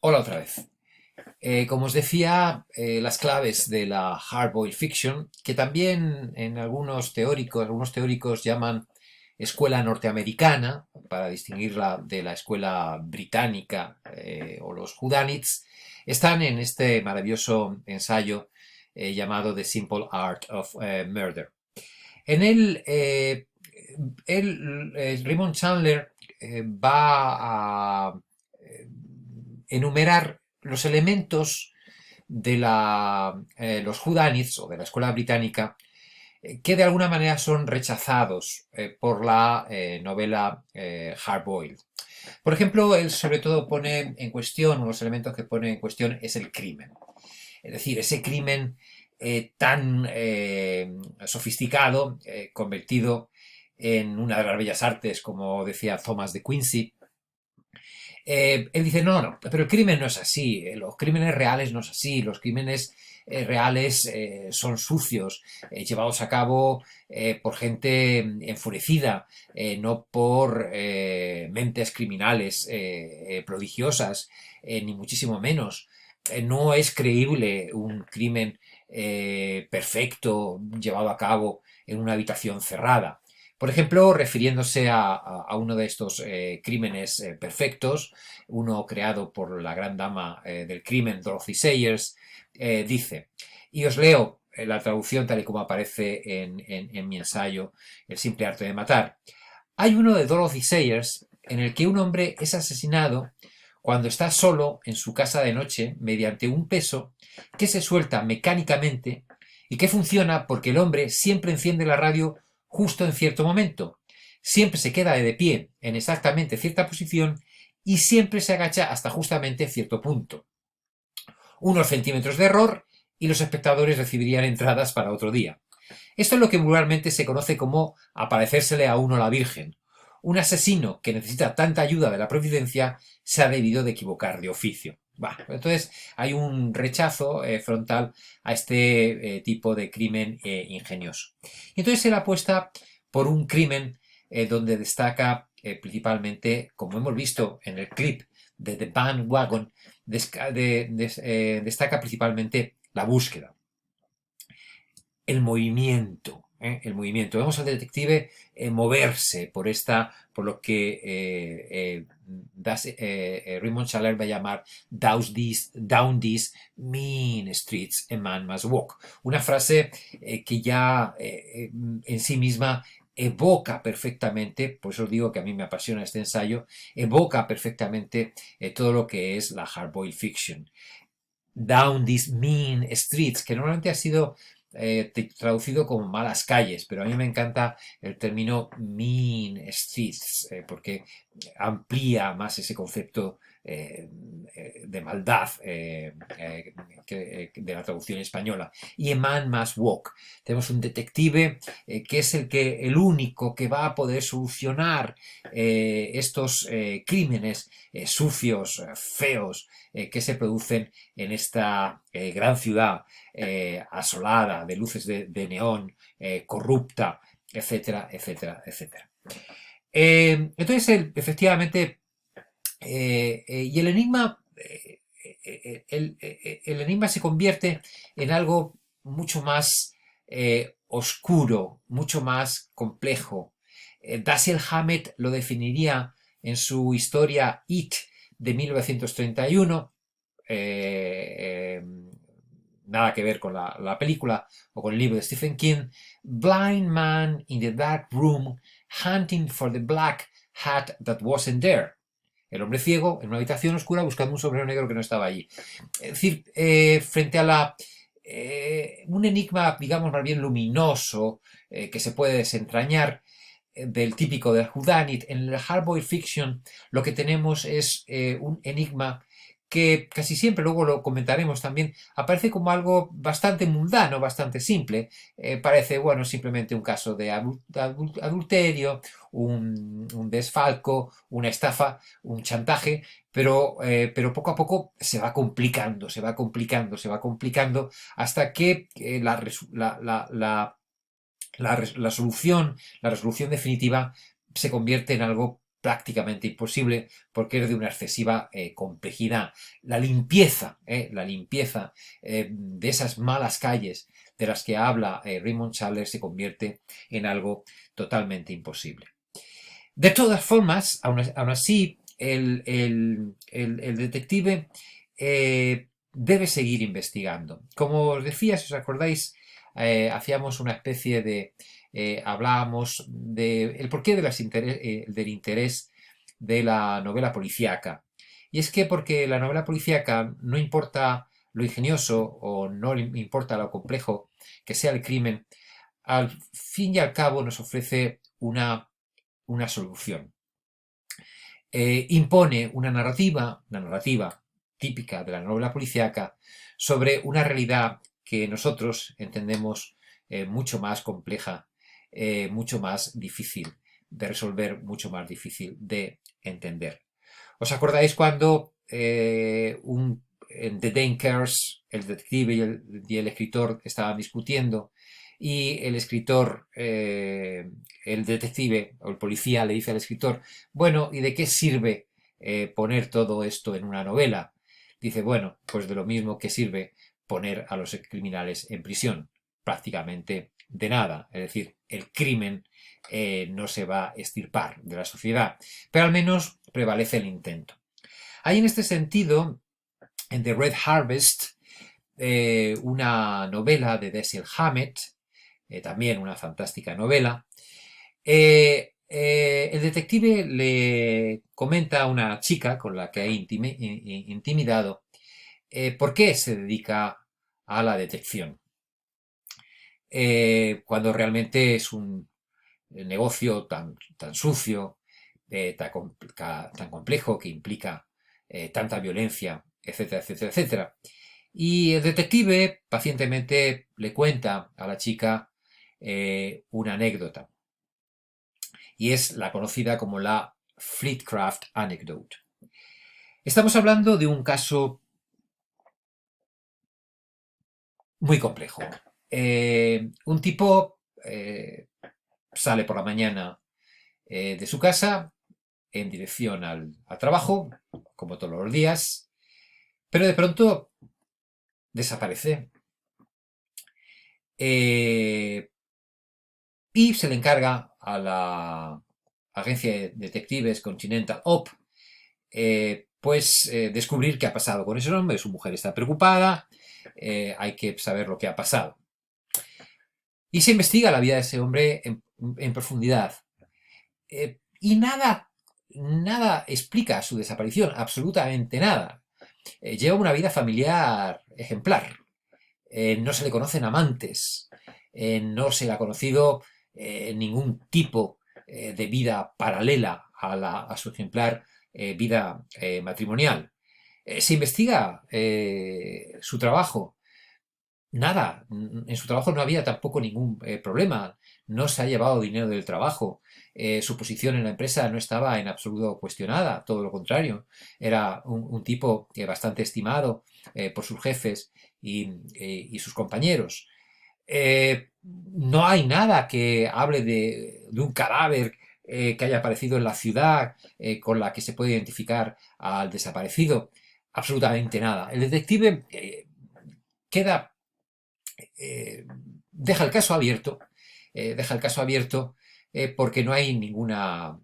Hola otra vez. Como os decía, las claves de la hardboiled fiction, que también en algunos teóricos llaman escuela norteamericana, para distinguirla de la escuela británica o los whodunits, están en este maravilloso ensayo llamado The Simple Art of Murder. En Raymond Chandler va a enumerar los elementos de los whodunits o de la escuela británica que de alguna manera son rechazados por la novela hardboiled. Por ejemplo, él sobre todo pone en cuestión, uno de los elementos que pone en cuestión es el crimen. Es decir, ese crimen tan sofisticado, convertido en una de las bellas artes, como decía Thomas de Quincy. Él dice, no, pero el crimen no es así, los crímenes reales no es así, los crímenes reales son sucios, llevados a cabo por gente enfurecida, no por mentes criminales prodigiosas, ni muchísimo menos. No es creíble un crimen perfecto llevado a cabo en una habitación cerrada. Por ejemplo, refiriéndose a uno de estos crímenes perfectos, uno creado por la gran dama del crimen, Dorothy Sayers, dice, y os leo la traducción tal y como aparece en mi ensayo, El simple arte de matar. Hay uno de Dorothy Sayers en el que un hombre es asesinado cuando está solo en su casa de noche mediante un peso que se suelta mecánicamente y que funciona porque el hombre siempre enciende la radio justo en cierto momento, siempre se queda de pie en exactamente cierta posición y siempre se agacha hasta justamente cierto punto. Unos centímetros de error y los espectadores recibirían entradas para otro día. Esto es lo que vulgarmente se conoce como aparecérsele a uno la Virgen. Un asesino que necesita tanta ayuda de la providencia se ha debido de equivocar de oficio. Entonces hay un rechazo frontal a este tipo de crimen ingenioso. Y entonces él apuesta por un crimen donde destaca principalmente, como hemos visto en el clip de The Bandwagon, destaca principalmente la búsqueda, el movimiento. El movimiento. Vemos al detective moverse por lo que Raymond Chandler va a llamar down these mean streets a man must walk. Una frase que ya en sí misma evoca perfectamente, por eso os digo que a mí me apasiona este ensayo, evoca perfectamente todo lo que es la hardboiled fiction. Down these mean streets, que normalmente ha sido traducido como malas calles, pero a mí me encanta el término mean streets, porque amplía más ese concepto de maldad de la traducción española. Y a man must walk. Tenemos un detective que es el único que va a poder solucionar estos crímenes sucios, feos, que se producen en esta gran ciudad asolada de luces de neón, corrupta, etcétera, etcétera, etcétera. Entonces, efectivamente, y el enigma se convierte en algo mucho más oscuro, mucho más complejo. Dashiell Hammett lo definiría en su historia It de 1931, nada que ver con la película o con el libro de Stephen King. Blind man in the dark room hunting for the black hat that wasn't there. El hombre ciego en una habitación oscura buscando un sombrero negro que no estaba allí. Es decir, frente a un enigma, digamos, más bien luminoso, que se puede desentrañar, del típico del whodunit, en el hardboiled fiction lo que tenemos es un enigma que casi siempre, luego lo comentaremos también, aparece como algo bastante mundano, bastante simple. Parece, bueno, simplemente un caso de adulterio, un desfalco, una estafa, un chantaje, pero poco a poco se va complicando, se va complicando, se va complicando, hasta que la resolución definitiva se convierte en algo prácticamente imposible porque es de una excesiva complejidad. La limpieza de esas malas calles de las que habla Raymond Chandler se convierte en algo totalmente imposible. De todas formas, aún así, el detective debe seguir investigando. Como os decía, si os acordáis, hacíamos una especie de... hablábamos del porqué del interés de la novela policíaca. Y es que porque la novela policíaca no importa lo ingenioso o no le importa lo complejo que sea el crimen, al fin y al cabo nos ofrece una solución. Impone una narrativa típica de la novela policíaca sobre una realidad que nosotros entendemos mucho más compleja, mucho más difícil de resolver, mucho más difícil de entender. ¿Os acordáis cuando en The Dankers el detective y el escritor estaban discutiendo y el escritor, el detective o el policía le dice al escritor, bueno, ¿y de qué sirve poner todo esto en una novela? Dice, bueno, pues de lo mismo que sirve poner a los criminales en prisión, prácticamente de nada. Es decir, el crimen no se va a extirpar de la sociedad, pero al menos prevalece el intento. Hay en este sentido, en The Red Harvest, una novela de Dashiell Hammett, también una fantástica novela. El detective le comenta a una chica con la que ha intimidado por qué se dedica a la detección, cuando realmente es un negocio tan sucio, tan complejo, que implica tanta violencia, etcétera, etcétera, etcétera. Y el detective pacientemente le cuenta a la chica una anécdota, y es la conocida como la Fleetcraft Anecdote. Estamos hablando de un caso muy complejo. Un tipo sale por la mañana de su casa en dirección al trabajo, como todos los días, pero de pronto desaparece. Y se le encarga a la agencia de detectives Continental Op descubrir qué ha pasado con ese hombre. Su mujer está preocupada, hay que saber lo que ha pasado. Y se investiga la vida de ese hombre en profundidad. Y nada explica su desaparición, absolutamente nada. Lleva una vida familiar ejemplar. No se le conocen amantes, no se le ha conocido ningún tipo de vida paralela a su ejemplar vida matrimonial. Se investiga su trabajo. Nada, en su trabajo no había tampoco ningún problema, no se ha llevado dinero del trabajo, su posición en la empresa no estaba en absoluto cuestionada, todo lo contrario, era un tipo bastante estimado por sus jefes y sus compañeros. No hay nada que hable de un cadáver que haya aparecido en la ciudad con la que se puede identificar al desaparecido, absolutamente nada. El detective queda eh, deja el caso abierto, porque no hay ninguna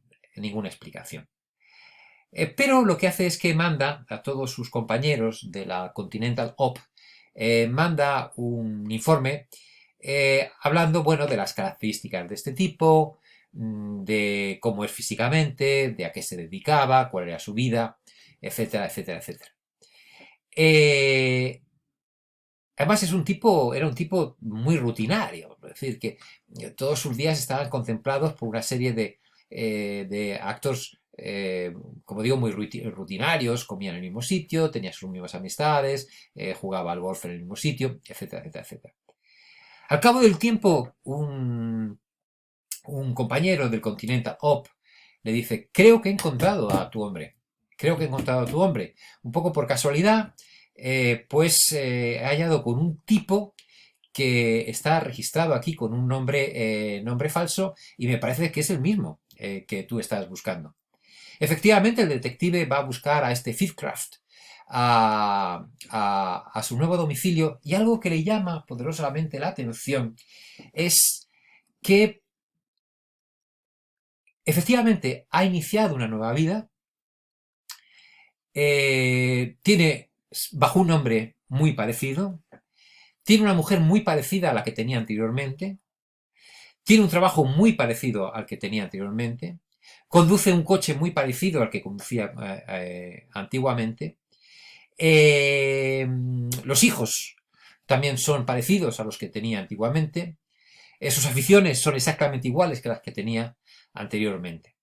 explicación. Pero lo que hace es que manda a todos sus compañeros de la Continental Op, manda un informe hablando, bueno, de las características de este tipo, de cómo es físicamente, de a qué se dedicaba, cuál era su vida, etcétera, etcétera, etcétera. Además era un tipo muy rutinario, es decir, que todos sus días estaban contemplados por una serie de actos, como digo, muy rutinarios, comía en el mismo sitio, tenía sus mismas amistades, jugaba al golf en el mismo sitio, etcétera, etcétera, etcétera. Al cabo del tiempo, un compañero del Continental Op le dice, creo que he encontrado a tu hombre, un poco por casualidad, he hallado con un tipo que está registrado aquí con un nombre falso y me parece que es el mismo que tú estás buscando. Efectivamente, el detective va a buscar a este Fifcraft a su nuevo domicilio, y algo que le llama poderosamente la atención es que efectivamente ha iniciado una nueva vida, tiene bajo un nombre muy parecido, tiene una mujer muy parecida a la que tenía anteriormente, tiene un trabajo muy parecido al que tenía anteriormente, conduce un coche muy parecido al que conducía antiguamente. Los hijos también son parecidos a los que tenía antiguamente. Sus aficiones son exactamente iguales que las que tenía anteriormente.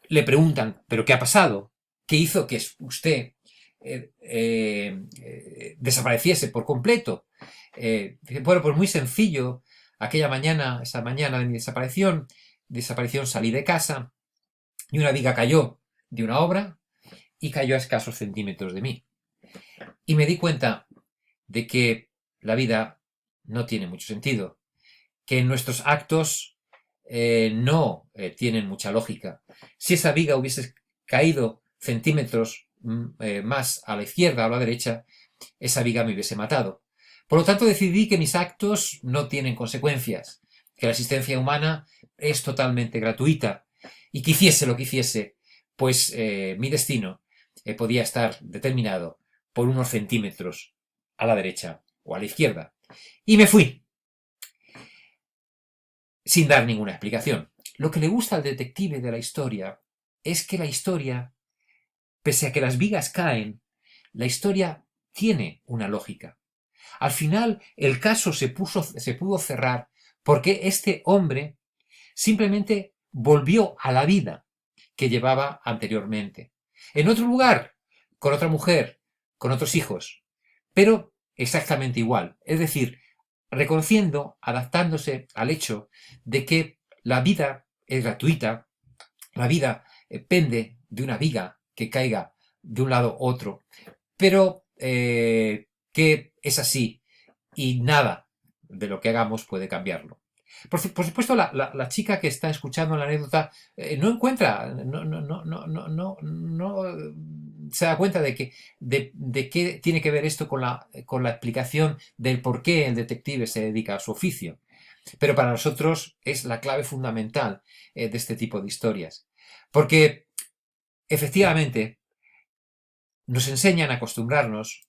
Le preguntan, ¿pero qué ha pasado? ¿Qué hizo que usted desapareciese por completo? Bueno, pues muy sencillo. Aquella mañana, esa mañana de mi desaparición salí de casa y una viga cayó de una obra y cayó a escasos centímetros de mí. Y me di cuenta de que la vida no tiene mucho sentido, que nuestros actos no tienen mucha lógica. Si esa viga hubiese caído centímetros más a la izquierda o a la derecha, esa viga me hubiese matado. Por lo tanto, decidí que mis actos no tienen consecuencias, que la existencia humana es totalmente gratuita, y que hiciese lo que hiciese, pues mi destino podía estar determinado por unos centímetros a la derecha o a la izquierda. Y me fui, sin dar ninguna explicación. Lo que le gusta al detective de la historia es que la historia, pese a que las vigas caen, la historia tiene una lógica. Al final, el caso se pudo cerrar porque este hombre simplemente volvió a la vida que llevaba anteriormente. En otro lugar, con otra mujer, con otros hijos, pero exactamente igual. Es decir, reconociendo, adaptándose al hecho de que la vida es gratuita, la vida pende de una viga que caiga de un lado a otro, pero que es así y nada de lo que hagamos puede cambiarlo. Por supuesto, la chica que está escuchando la anécdota no encuentra, no se da cuenta de qué tiene que ver esto con la explicación del por qué el detective se dedica a su oficio. Pero para nosotros es la clave fundamental de este tipo de historias. Porque efectivamente nos enseñan a acostumbrarnos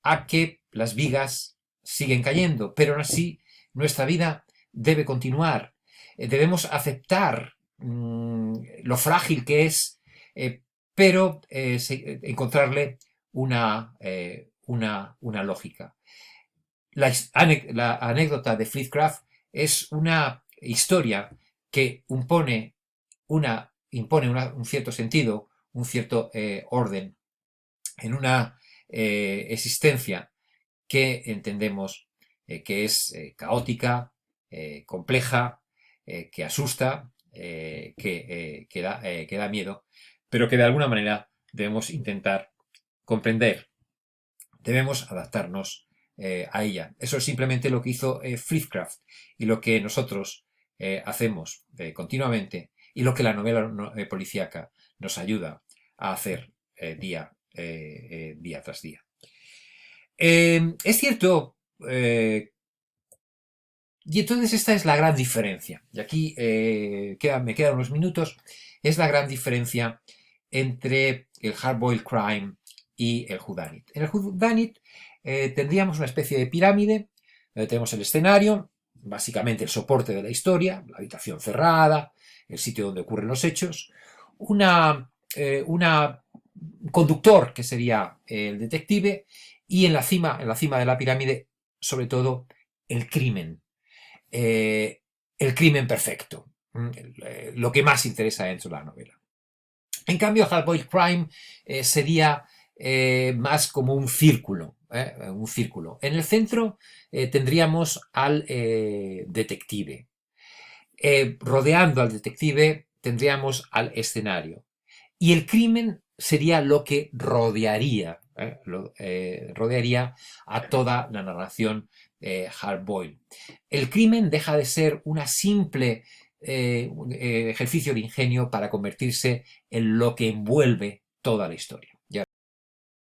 a que las vigas siguen cayendo, pero aún así nuestra vida debe continuar. Debemos aceptar lo frágil que es, pero encontrarle una lógica. La anécdota de Fleetcraft es una historia que impone un cierto sentido, un cierto orden en una existencia que entendemos que es caótica, compleja, que asusta, que da miedo, pero que de alguna manera debemos intentar comprender, debemos adaptarnos a ella. Eso es simplemente lo que hizo Fleetcraft y lo que nosotros hacemos continuamente, y lo que la novela policíaca nos ayuda a hacer día tras día. Es cierto, y entonces esta es la gran diferencia, y aquí me quedan unos minutos, es la gran diferencia entre el hard-boiled crime y el whodunit. En el whodunit tendríamos una especie de pirámide, donde tenemos el escenario, básicamente el soporte de la historia, la habitación cerrada, el sitio donde ocurren los hechos, una conductor, que sería el detective, y en la cima de la pirámide, sobre todo, el crimen. El crimen perfecto. Lo que más interesa dentro de la novela. En cambio, Hard-Boiled Crime sería más como un círculo. Un círculo. En el centro tendríamos al detective. Rodeando al detective tendríamos al escenario. Y el crimen sería lo que rodearía a toda la narración hard-boiled. El crimen deja de ser una simple un ejercicio de ingenio para convertirse en lo que envuelve toda la historia.